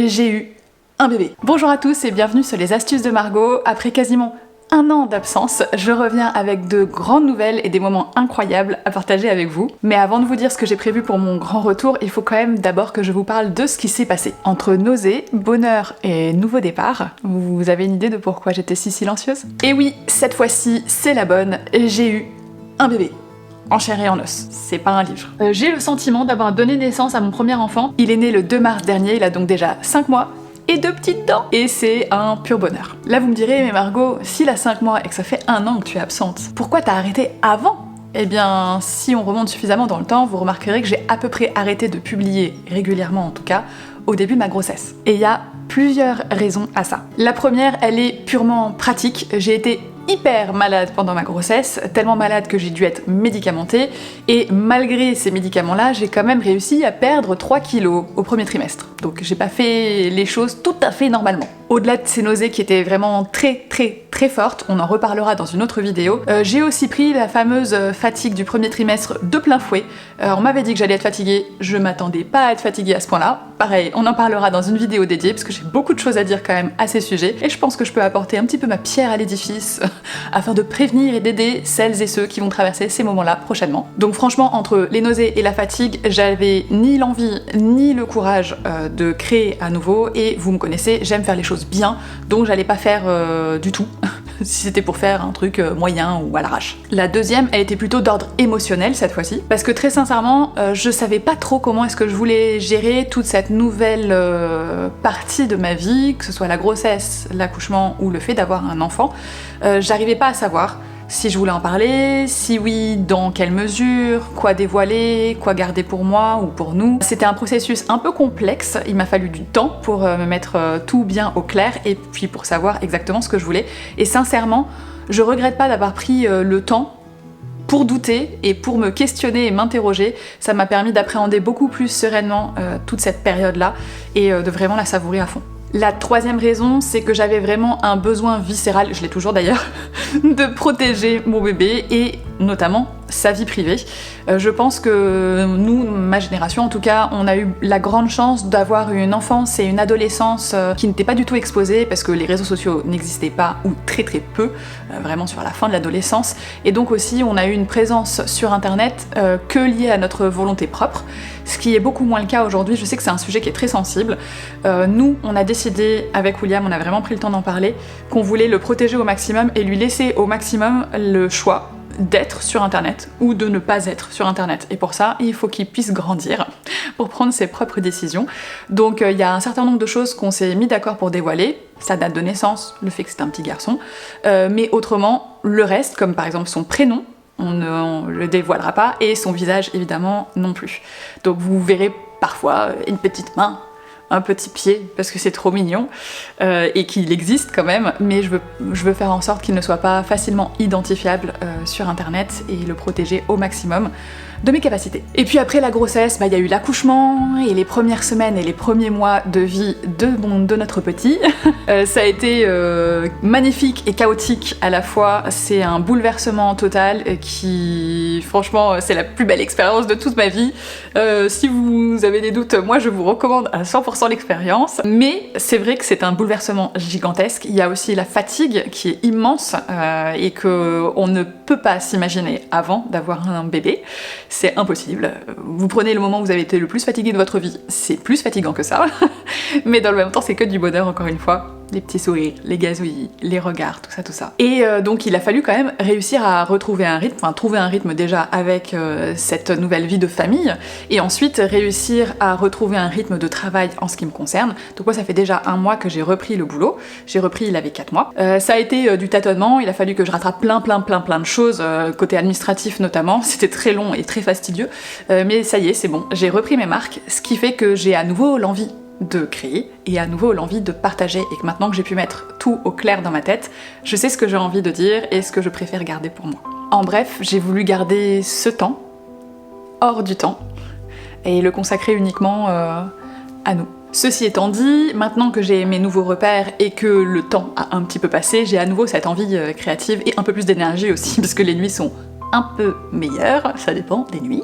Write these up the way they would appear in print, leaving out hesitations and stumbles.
j'ai eu un bébé. Bonjour à tous et bienvenue sur les astuces de Margot. Après quasiment un an d'absence, je reviens avec de grandes nouvelles et des moments incroyables à partager avec vous. Mais avant de vous dire ce que j'ai prévu pour mon grand retour, il faut quand même d'abord que je vous parle de ce qui s'est passé. Entre nausées, bonheur et nouveau départ, vous avez une idée de pourquoi j'étais si silencieuse? Et oui, cette fois-ci, c'est la bonne, j'ai eu un bébé. En chair et en os, c'est pas un livre. J'ai le sentiment d'avoir donné naissance à mon premier enfant. Il est né le 2 mars dernier, il a donc déjà 5 mois et 2 petites dents. Et c'est un pur bonheur. Là vous me direz, mais Margot, s'il a 5 mois et que ça fait 1 an que tu es absente, pourquoi t'as arrêté avant? Eh bien, si on remonte suffisamment dans le temps, vous remarquerez que j'ai à peu près arrêté de publier, régulièrement en tout cas, au début de ma grossesse. Et il y a plusieurs raisons à ça. La première, elle est purement pratique. J'ai été hyper malade pendant ma grossesse, tellement malade que j'ai dû être médicamentée, et malgré ces médicaments-là, j'ai quand même réussi à perdre 3 kilos au premier trimestre. Donc j'ai pas fait les choses tout à fait normalement. Au-delà de ces nausées qui étaient vraiment très fortes, on en reparlera dans une autre vidéo, j'ai aussi pris la fameuse fatigue du premier trimestre de plein fouet. On m'avait dit que j'allais être fatiguée, je m'attendais pas à être fatiguée à ce point-là. Pareil, on en parlera dans une vidéo dédiée, parce que j'ai beaucoup de choses à dire quand même à ces sujets, et je pense que je peux apporter un petit peu ma pierre à l'édifice afin de prévenir et d'aider celles et ceux qui vont traverser ces moments-là prochainement. Donc franchement, entre les nausées et la fatigue, j'avais ni l'envie ni le courage de créer à nouveau, et vous me connaissez, j'aime faire les choses bien, donc j'allais pas faire du tout si c'était pour faire un truc moyen ou à l'arrache. La deuxième, elle était plutôt d'ordre émotionnel cette fois-ci, parce que très sincèrement, je savais pas trop comment est-ce que je voulais gérer toute cette nouvelle partie de ma vie, que ce soit la grossesse, l'accouchement ou le fait d'avoir un enfant. J'arrivais pas à savoir si je voulais en parler, si oui, dans quelle mesure, quoi dévoiler, quoi garder pour moi ou pour nous. C'était un processus un peu complexe, il m'a fallu du temps pour me mettre tout bien au clair et puis pour savoir exactement ce que je voulais. Et sincèrement, je regrette pas d'avoir pris le temps pour douter et pour me questionner et m'interroger. Ça m'a permis d'appréhender beaucoup plus sereinement toute cette période-là et de vraiment la savourer à fond. La troisième raison, c'est que j'avais vraiment un besoin viscéral, je l'ai toujours d'ailleurs, de protéger mon bébé et notamment sa vie privée. Je pense que nous, ma génération en tout cas, on a eu la grande chance d'avoir une enfance et une adolescence qui n'étaient pas du tout exposées parce que les réseaux sociaux n'existaient pas ou très peu, vraiment sur la fin de l'adolescence. Et donc aussi, on a eu une présence sur internet que liée à notre volonté propre, ce qui est beaucoup moins le cas aujourd'hui. Je sais que c'est un sujet qui est très sensible. Nous, on a décidé, avec William, on a vraiment pris le temps d'en parler, qu'on voulait le protéger au maximum et lui laisser au maximum le choix d'être sur internet ou de ne pas être sur internet. Et pour ça, il faut qu'il puisse grandir pour prendre ses propres décisions. Donc il y a un certain nombre de choses qu'on s'est mis d'accord pour dévoiler, sa date de naissance, le fait que c'est un petit garçon, mais autrement, le reste, comme par exemple son prénom, on ne le dévoilera pas, et son visage évidemment non plus. Donc vous verrez parfois une petite main, un petit pied, parce que c'est trop mignon, et qu'il existe quand même, mais je veux faire en sorte qu'il ne soit pas facilement identifiable sur internet et le protéger au maximum de mes capacités. Et puis après la grossesse, il y a eu l'accouchement et les premières semaines et les premiers mois de vie de notre petit. Ça a été magnifique et chaotique à la fois. C'est un bouleversement total qui, franchement, c'est la plus belle expérience de toute ma vie. Si vous avez des doutes, moi je vous recommande à 100% l'expérience. Mais c'est vrai que c'est un bouleversement gigantesque. Il y a aussi la fatigue qui est immense et qu'on ne peut pas s'imaginer avant d'avoir un bébé. C'est impossible. Vous prenez le moment où vous avez été le plus fatigué de votre vie, c'est plus fatigant que ça. Mais dans le même temps, c'est que du bonheur, encore une fois. Les petits sourires, les gazouillis, les regards, tout ça. Et donc il a fallu quand même réussir à retrouver un rythme, enfin trouver un rythme déjà avec cette nouvelle vie de famille, et ensuite réussir à retrouver un rythme de travail en ce qui me concerne. Donc moi ça fait déjà 1 mois que j'ai repris le boulot, j'ai repris il avait 4 mois. Ça a été du tâtonnement, il a fallu que je rattrape plein de choses, côté administratif notamment, c'était très long et très fastidieux, mais ça y est, c'est bon, j'ai repris mes marques, ce qui fait que j'ai à nouveau l'envie de créer et à nouveau l'envie de partager, et que maintenant que j'ai pu mettre tout au clair dans ma tête, je sais ce que j'ai envie de dire et ce que je préfère garder pour moi. En bref, j'ai voulu garder ce temps hors du temps et le consacrer uniquement à nous. Ceci étant dit, maintenant que j'ai mes nouveaux repères et que le temps a un petit peu passé, j'ai à nouveau cette envie créative et un peu plus d'énergie aussi, parce que les nuits sont un peu meilleure, ça dépend des nuits.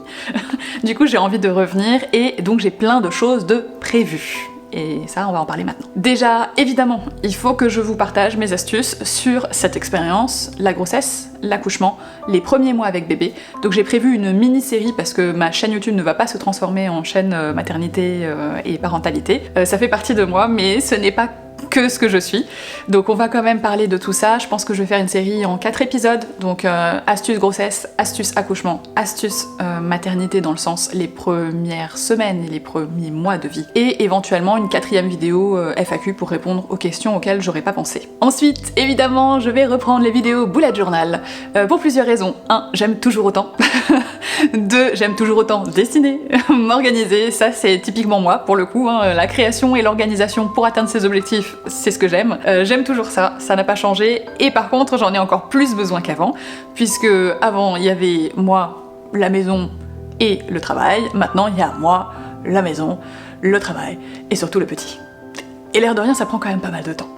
Du coup j'ai envie de revenir et donc j'ai plein de choses de prévues. et ça on va en parler maintenant. Déjà, évidemment, il faut que je vous partage mes astuces sur cette expérience, la grossesse, l'accouchement, les premiers mois avec bébé. Donc j'ai prévu une mini-série parce que ma chaîne YouTube ne va pas se transformer en chaîne maternité et parentalité. Ça fait partie de moi, mais ce n'est pas que ce que je suis. Donc on va quand même parler de tout ça. Je pense que je vais faire une série en 4 épisodes. Donc astuces grossesse, astuces accouchement, astuces maternité dans le sens les premières semaines et les premiers mois de vie. Et éventuellement une 4e vidéo FAQ pour répondre aux questions auxquelles j'aurais pas pensé. Ensuite, évidemment, je vais reprendre les vidéos bullet journal pour plusieurs raisons. 1. J'aime toujours autant. 2. J'aime toujours autant dessiner, m'organiser. Ça c'est typiquement moi pour le coup. La création et l'organisation pour atteindre ses objectifs, c'est ce que j'aime. J'aime toujours ça n'a pas changé. Et par contre, j'en ai encore plus besoin qu'avant, puisque avant il y avait moi, la maison et le travail. Maintenant il y a moi, la maison, le travail et surtout le petit. Et l'air de rien, ça prend quand même pas mal de temps.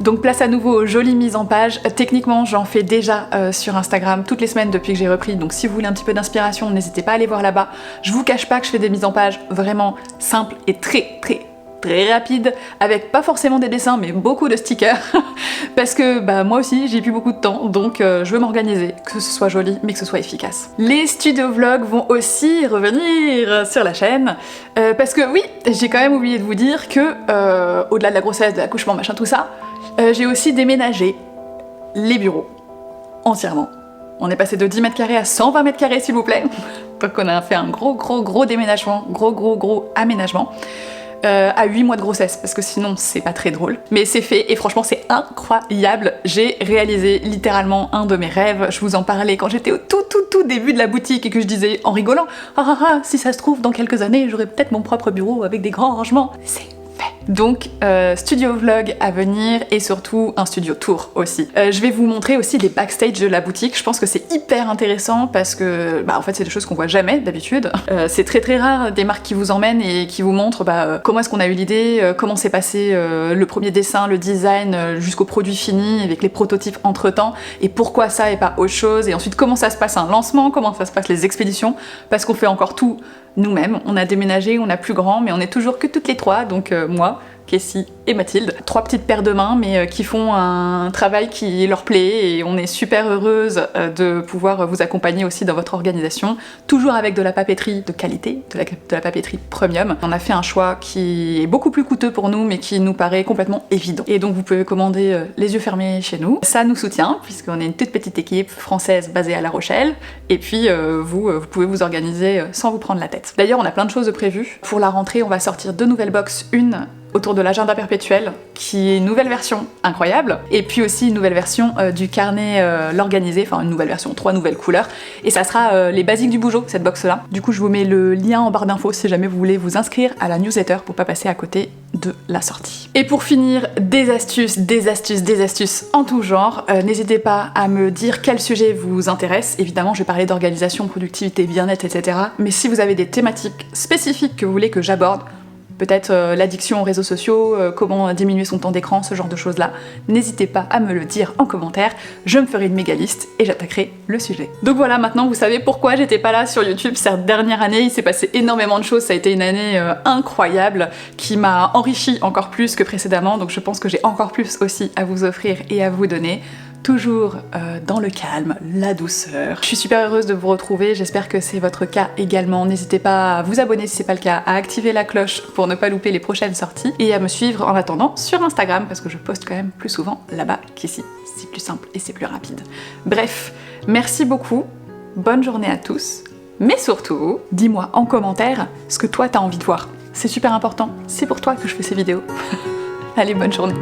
Donc place à nouveau aux jolies mises en page. Techniquement, j'en fais déjà sur Instagram toutes les semaines depuis que j'ai repris, donc si vous voulez un petit peu d'inspiration, n'hésitez pas à aller voir là-bas. Je vous cache pas que je fais des mises en page vraiment simples et très rapide, avec pas forcément des dessins mais beaucoup de stickers parce que bah moi aussi j'ai plus beaucoup de temps, donc je veux m'organiser, que ce soit joli mais que ce soit efficace. Les studio vlogs vont aussi revenir sur la chaîne parce que oui, j'ai quand même oublié de vous dire que au-delà de la grossesse, de l'accouchement, machin tout ça, j'ai aussi déménagé les bureaux entièrement. On est passé de 10 mètres carrés à 120 mètres carrés s'il vous plaît. Donc on a fait un gros déménagement, gros aménagement. À 8 mois de grossesse, parce que sinon c'est pas très drôle. Mais c'est fait et franchement c'est incroyable. J'ai réalisé littéralement un de mes rêves. Je vous en parlais quand j'étais au tout début de la boutique et que je disais en rigolant si ça se trouve dans quelques années j'aurai peut-être mon propre bureau avec des grands rangements. C'est fait. Donc studio vlog à venir et surtout un studio tour aussi. Je vais vous montrer aussi les backstage de la boutique. Je pense que c'est hyper intéressant parce que en fait c'est des choses qu'on voit jamais d'habitude. C'est très rare des marques qui vous emmènent et qui vous montrent comment est-ce qu'on a eu l'idée, comment s'est passé le premier dessin, le design jusqu'au produit fini avec les prototypes entre temps et pourquoi ça et pas autre chose, et ensuite comment ça se passe un lancement, comment ça se passe les expéditions, parce qu'on fait encore tout nous-mêmes. On a déménagé, on a plus grand, mais on est toujours que toutes les trois, donc moi, Kessie et Mathilde. 3 petites paires de mains, mais qui font un travail qui leur plaît, et on est super heureuse de pouvoir vous accompagner aussi dans votre organisation, toujours avec de la papeterie de qualité, de la papeterie premium. On a fait un choix qui est beaucoup plus coûteux pour nous, mais qui nous paraît complètement évident. Et donc vous pouvez commander les yeux fermés chez nous. Ça nous soutient, puisqu'on est une toute petite équipe française basée à La Rochelle, et puis vous pouvez vous organiser sans vous prendre la tête. D'ailleurs, on a plein de choses de prévues. Pour la rentrée, on va sortir 2 nouvelles box, une autour de l'agenda perpétuel, qui est une nouvelle version incroyable, et puis aussi une nouvelle version du carnet l'organisé, enfin une nouvelle version, 3 nouvelles couleurs, et ça sera les basiques du Bougeot, cette box là. Du coup je vous mets le lien en barre d'infos si jamais vous voulez vous inscrire à la newsletter pour pas passer à côté de la sortie. Et pour finir, des astuces en tout genre. N'hésitez pas à me dire quel sujet vous intéresse. Évidemment je vais parler d'organisation, productivité, bien-être, etc. Mais si vous avez des thématiques spécifiques que vous voulez que j'aborde, peut-être l'addiction aux réseaux sociaux, comment diminuer son temps d'écran, ce genre de choses-là, n'hésitez pas à me le dire en commentaire, je me ferai une méga liste et j'attaquerai le sujet. Donc voilà, maintenant vous savez pourquoi j'étais pas là sur YouTube cette dernière année. Il s'est passé énormément de choses, ça a été une année incroyable qui m'a enrichi encore plus que précédemment, donc je pense que j'ai encore plus aussi à vous offrir et à vous donner. Toujours dans le calme, la douceur. Je suis super heureuse de vous retrouver, j'espère que c'est votre cas également. N'hésitez pas à vous abonner si c'est pas le cas, à activer la cloche pour ne pas louper les prochaines sorties et à me suivre en attendant sur Instagram parce que je poste quand même plus souvent là-bas qu'ici. C'est plus simple et c'est plus rapide. Bref, merci beaucoup, bonne journée à tous, mais surtout, dis-moi en commentaire ce que toi t'as envie de voir. C'est super important, c'est pour toi que je fais ces vidéos. Allez, bonne journée.